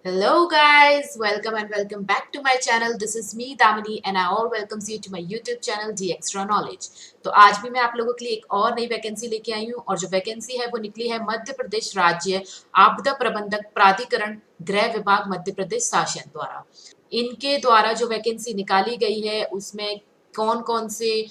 Hello guys, welcome and welcome back to my channel. This is me Damini and I all welcomes you to my YouTube channel The Extra Knowledge. तो आज भी मैं आप लोगों के लिए एक और नई वैकेंसी लेके आई हूँ और जो वैकेंसी है वो निकली है मध्य प्रदेश राज्य आपदा प्रबंधक प्राधिकरण गृह विभाग मध्य प्रदेश शासन द्वारा। इनके द्वारा जो वैकेंसी निकाली गई है उसमें कौन कौन से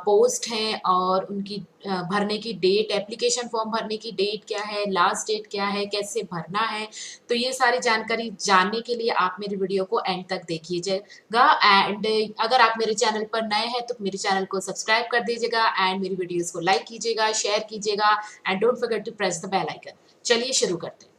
पोस्ट हैं और उनकी भरने की डेट, एप्लीकेशन फॉर्म भरने की डेट क्या है, लास्ट डेट क्या है, कैसे भरना है, तो ये सारी जानकारी जानने के लिए आप मेरी वीडियो को एंड तक देखिएगा। एंड अगर आप मेरे चैनल पर नए हैं तो मेरे चैनल को सब्सक्राइब कर दीजिएगा एंड मेरी वीडियोस को लाइक कीजिएगा, शेयर कीजिएगा and don't forget to press the bell icon. चलिए शुरू करते हैं।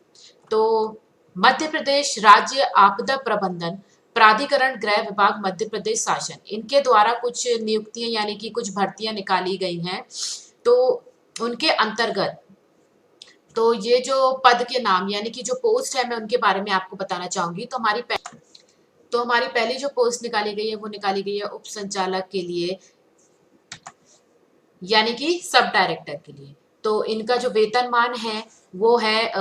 तो मध्य प्रदेश राज्य आपदा प्रबंधन प्राधिकरण गृह विभाग मध्य प्रदेश शासन, इनके द्वारा कुछ नियुक्तियां यानी कि कुछ भर्तियां निकाली गई हैं। तो उनके अंतर्गत तो ये जो पद के नाम यानी कि जो पोस्ट है मैं उनके बारे में आपको बताना चाहूंगी। तो हमारी पहली जो पोस्ट निकाली गई है वो निकाली गई है उप संचालक के लिए यानी कि सब डायरेक्टर के लिए। तो इनका जो वेतनमान है वो है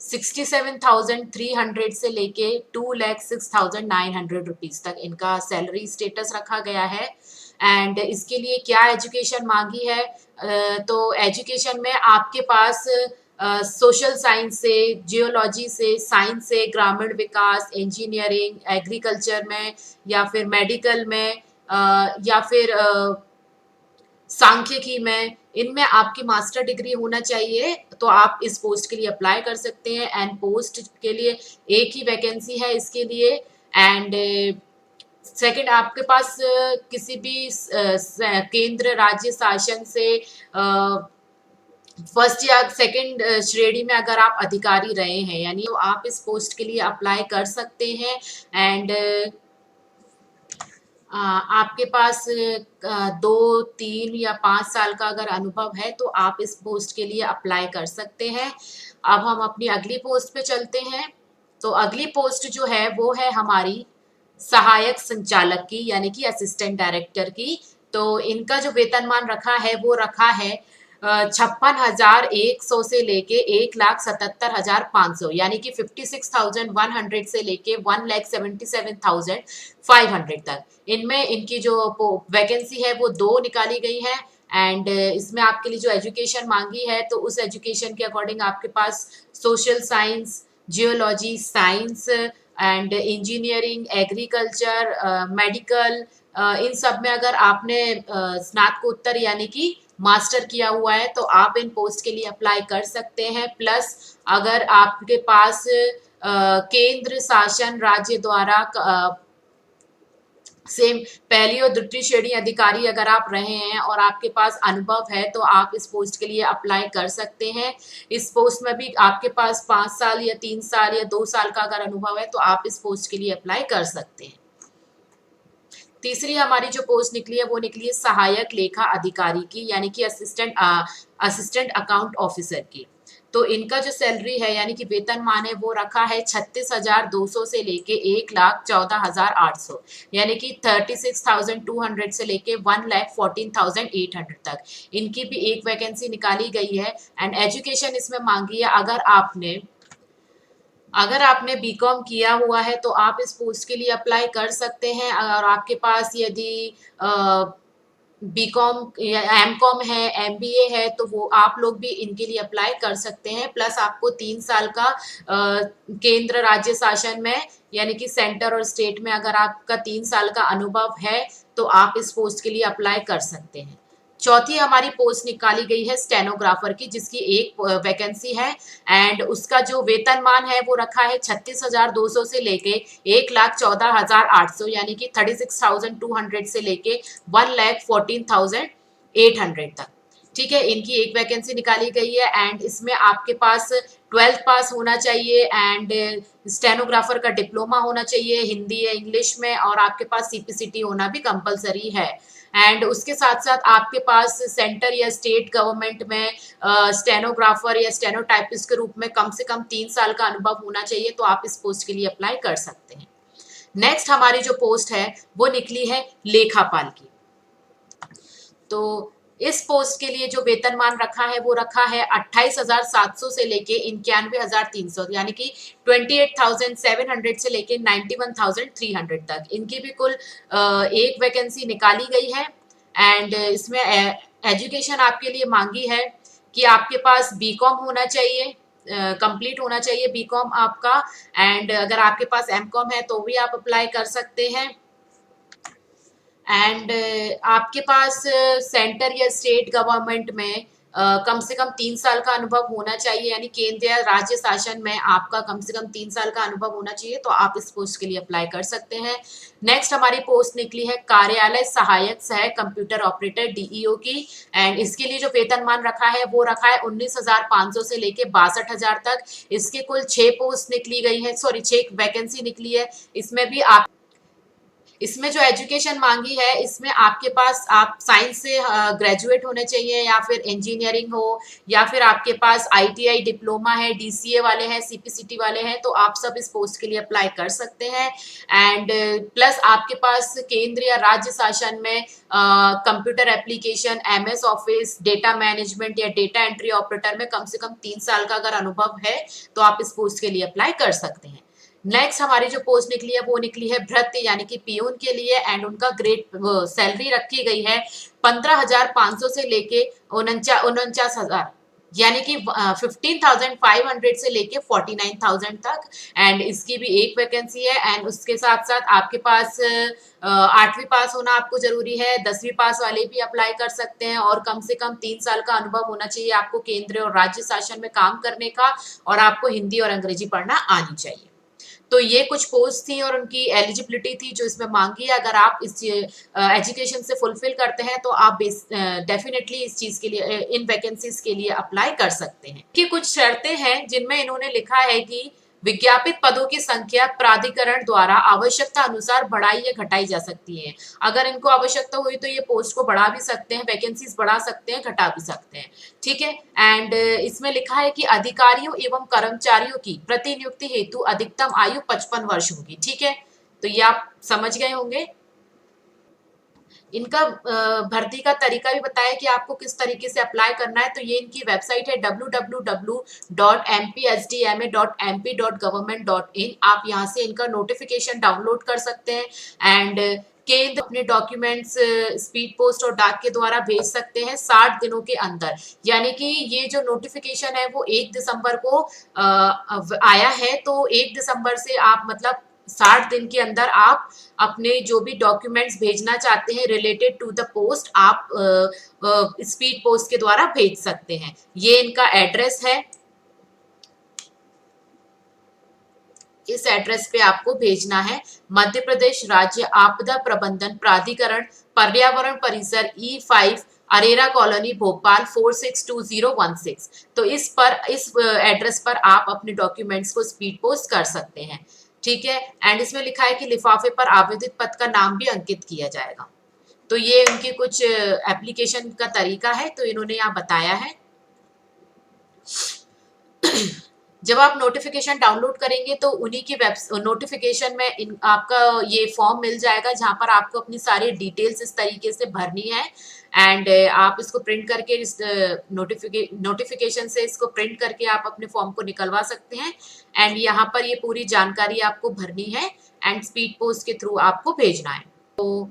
67,300 से लेके 2,06,900 तक इनका सैलरी स्टेटस रखा गया है। एंड इसके लिए क्या एजुकेशन मांगी है, तो एजुकेशन में आपके पास सोशल साइंस से, जियोलॉजी से, साइंस से, ग्रामीण विकास, इंजीनियरिंग, एग्रीकल्चर में या फिर मेडिकल में या फिर सांख्यिकी में, इनमें आपकी मास्टर डिग्री होना चाहिए तो आप इस पोस्ट के लिए अप्लाई कर सकते हैं। एंड पोस्ट के लिए एक ही वैकेंसी है इसके लिए। एंड सेकंड, आपके पास किसी भी केंद्र राज्य शासन से फर्स्ट या सेकंड श्रेणी में अगर आप अधिकारी रहे हैं यानी तो आप इस पोस्ट के लिए अप्लाई कर सकते हैं। एंड आपके पास 2, 3 या 5 साल का अगर अनुभव है तो आप इस पोस्ट के लिए अप्लाई कर सकते हैं। अब हम अपनी अगली पोस्ट पे चलते हैं। तो अगली पोस्ट जो है वो है हमारी सहायक संचालक की यानी कि असिस्टेंट डायरेक्टर की। तो इनका जो वेतनमान रखा है वो रखा है 56,100 से लेके 1,77,500 यानी कि 56,100 से लेके 1,77,500 तक। इनमें इनकी जो वैकेंसी है वो 2 निकाली गई है। एंड इसमें आपके लिए जो एजुकेशन मांगी है तो उस एजुकेशन के अकॉर्डिंग आपके पास social science, geology, science and engineering, agriculture, medical, इन सब में अगर आपने स्नातकोत्तर यानी कि मास्टर किया हुआ है तो आप इन पोस्ट के लिए अप्लाई कर सकते हैं। प्लस अगर आपके पास केंद्र शासन राज्य द्वारा सेम पहली और द्वितीय श्रेणी अधिकारी अगर आप रहे हैं और आपके पास अनुभव है तो आप इस पोस्ट के लिए अप्लाई कर सकते हैं। इस पोस्ट में भी आपके पास 5 साल या 3 साल या 2 साल का अगर अनुभव है तो आप इस पोस्ट के लिए अप्लाई कर सकते हैं। तीसरी हमारी जो पोस्ट निकली है वो निकली है सहायक लेखा अधिकारी की यानी कि असिस्टेंट अकाउंट ऑफिसर की। तो इनका जो सैलरी है यानी कि वेतनमान है वो रखा है 36,200 से लेके 1,14,800 यानी कि 36,200 से लेके 1,14,800 तक। इनकी भी एक वैकेंसी निकाली गई है। एंड एजुकेशन इसमें मांगी है अगर आपने बीकॉम किया हुआ है तो आप इस पोस्ट के लिए अप्लाई कर सकते हैं। और आपके पास यदि बीकॉम या एमकॉम है, एमबीए है तो वो आप लोग भी इनके लिए अप्लाई कर सकते हैं। प्लस आपको 3 साल का केंद्र राज्य शासन में यानी कि सेंटर और स्टेट में अगर आपका 3 साल का अनुभव है तो आप इस पोस्ट के लिए अप्लाई कर सकते हैं। चौथी हमारी पोस्ट निकाली गई है स्टेनोग्राफर की जिसकी एक वैकेंसी है। एंड उसका जो वेतनमान है वो रखा है 36,200 से लेके 1,14,800 यानी कि 36,200 से लेके 1,14,800 तक। ठीक है, इनकी एक वैकेंसी निकाली गई है। एंड इसमें आपके पास 12th पास होना चाहिए एंड स्टेनोग्राफर का डिप्लोमा होना चाहिए हिंदी या इंग्लिश में, और आपके पास सीपीसीटी होना भी कंपलसरी है। एंड उसके साथ साथ आपके पास सेंटर या स्टेट गवर्नमेंट में स्टेनोग्राफर या स्टेनोटाइपिस्ट के रूप में कम से कम 3 साल का अनुभव होना चाहिए तो आप इस पोस्ट के लिए अप्लाई कर सकते हैं। नेक्स्ट हमारी जो पोस्ट है वो निकली है लेखापाल की। तो इस पोस्ट के लिए जो वेतनमान रखा है वो रखा है 28,700 से लेके 91,300, यानी कि 28,700 से लेके 91,300 तक इनकी भी कुल एक वैकेंसी निकाली गई है। एंड इसमें एजुकेशन आपके लिए मांगी है कि आपके पास बीकॉम होना चाहिए, कंप्लीट होना चाहिए बीकॉम आपका। एंड अगर आपके पास एमकॉम है तो भी आप अप्लाई कर सकते हैं। एंड आपके पास सेंटर या स्टेट गवर्नमेंट में कम से कम 3 साल का अनुभव होना चाहिए, यानी केंद्र या राज्य शासन में आपका कम से कम 3 साल का अनुभव होना चाहिए, तो आप इस पोस्ट के लिए अप्लाई कर सकते हैं। नेक्स्ट हमारी पोस्ट निकली है कार्यालय सहायक सह कंप्यूटर ऑपरेटर डीईओ की। एंड इसके लिए जो वेतनमान रखा है वो रखा है 19,500 से लेके 62,000 तक। इसके कुल 6 पोस्ट निकली गई है, सॉरी 6 वैकेंसी निकली है। इसमें जो एजुकेशन मांगी है इसमें आपके पास आप साइंस से ग्रेजुएट होने चाहिए, या फिर इंजीनियरिंग हो, या फिर आपके पास आईटीआई डिप्लोमा है, डीसीए वाले हैं, सीपीसीटी वाले हैं, तो आप सब इस पोस्ट के लिए अप्लाई कर सकते हैं। एंड प्लस आपके पास केंद्र या राज्य शासन में computer application, MS office, data management या डेटा एंट्री ऑपरेटर में कम से कम 3 साल का अगर अनुभव है तो आप इस पोस्ट के लिए अप्लाई कर सकते हैं। नेक्स्ट हमारी जो पोस्ट निकली है वो निकली है भृत्य यानी कि पियून के लिए। एंड उनका ग्रेड सैलरी रखी गई है 15,500 से लेके 49,000, यानी कि 15,500 से लेके 49,000 तक। एंड इसकी भी एक वैकेंसी है। एंड उसके साथ साथ आपके पास 8वीं पास होना आपको जरूरी है, 10वीं पास वाले भी अप्लाई कर सकते हैं, और कम से कम 3 साल का अनुभव होना चाहिए आपको केंद्र और राज्य शासन में काम करने का, और आपको हिंदी और अंग्रेजी पढ़ना आनी चाहिए। तो ये कुछ पोस्ट थी और उनकी एलिजिबिलिटी थी जो इसमें मांगी है। अगर आप इस एजुकेशन से फुलफिल करते हैं तो आप डेफिनेटली इस चीज के लिए, इन वैकेंसीज के लिए अप्लाई कर सकते हैं। कि कुछ शर्तें हैं जिनमें इन्होंने लिखा है कि विज्ञापित पदों की संख्या प्राधिकरण द्वारा आवश्यकता अनुसार बढ़ाई या घटाई जा सकती है। अगर इनको आवश्यकता हुई तो ये पोस्ट को बढ़ा भी सकते हैं, वैकेंसीज बढ़ा सकते हैं, घटा भी सकते हैं, ठीक है। एंड इसमें लिखा है कि अधिकारियों एवं कर्मचारियों की प्रतिनियुक्ति हेतु अधिकतम आयु 55 वर्ष होगी, ठीक है। तो ये आप समझ गए होंगे। इनका भर्ती का तरीका भी बताया कि आपको किस तरीके से अप्लाई करना है। तो ये इनकी वेबसाइट है www.mpsdma.mp.government.in। आप यहाँ से इनका नोटिफिकेशन डाउनलोड कर सकते हैं। एंड केंद्र अपने डॉक्यूमेंट्स स्पीड पोस्ट और डाक के द्वारा भेज सकते हैं 60 दिनों के अंदर। यानी कि ये जो नोटिफिकेशन है वो 1 दिसंबर को आया है, तो 1 दिसंबर से आप मतलब 60 दिन के अंदर आप अपने जो भी डॉक्यूमेंट्स भेजना चाहते हैं रिलेटेड टू द पोस्ट आप स्पीड पोस्ट के द्वारा भेज सकते हैं। ये इनका एड्रेस है, इस एड्रेस पे आपको भेजना है। मध्य प्रदेश राज्य आपदा प्रबंधन प्राधिकरण, पर्यावरण परिसर E5, अरेरा कॉलोनी, भोपाल 462016। तो इस एड्रेस पर आप अपने डॉक्यूमेंट्स को स्पीड पोस्ट कर सकते हैं, ठीक है। एंड इसमें लिखा है कि लिफाफे पर आवेदित पद का नाम भी अंकित किया जाएगा। तो ये उनकी कुछ एप्लीकेशन का तरीका है, तो इन्होंने यहाँ बताया है। जब आप नोटिफिकेशन डाउनलोड करेंगे तो उन्हीं की नोटिफिकेशन में आपका ये फॉर्म मिल जाएगा जहां पर आपको अपनी सारी डिटेल्स इस तरीके से भरनी है। एंड आप इसको प्रिंट करके इस नोटिफिकेशन से इसको प्रिंट करके आप अपने फॉर्म को निकलवा सकते हैं। एंड यहाँ पर ये पूरी जानकारी आपको भरनी है एंड स्पीड पोस्ट के थ्रू आपको भेजना है। तो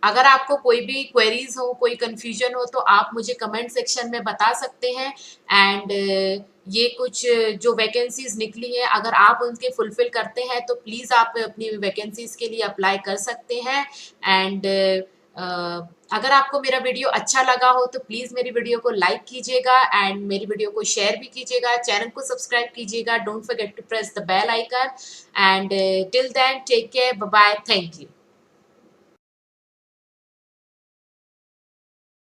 अगर आपको कोई भी क्वेरीज हो, कोई कंफ्यूजन हो, तो आप मुझे कमेंट सेक्शन में बता सकते हैं। एंड ये कुछ जो वैकेंसीज निकली है अगर आप उनके फुलफिल करते हैं तो प्लीज़ आप अपनी वैकेंसीज के लिए अप्लाई कर सकते हैं। एंड अगर आपको मेरा वीडियो अच्छा लगा हो तो प्लीज़ मेरी वीडियो को लाइक कीजिएगा एंड मेरी वीडियो को शेयर भी कीजिएगा, चैनल को सब्सक्राइब कीजिएगा। Don't forget to press the bell icon. And till then take care, bye bye, thank you.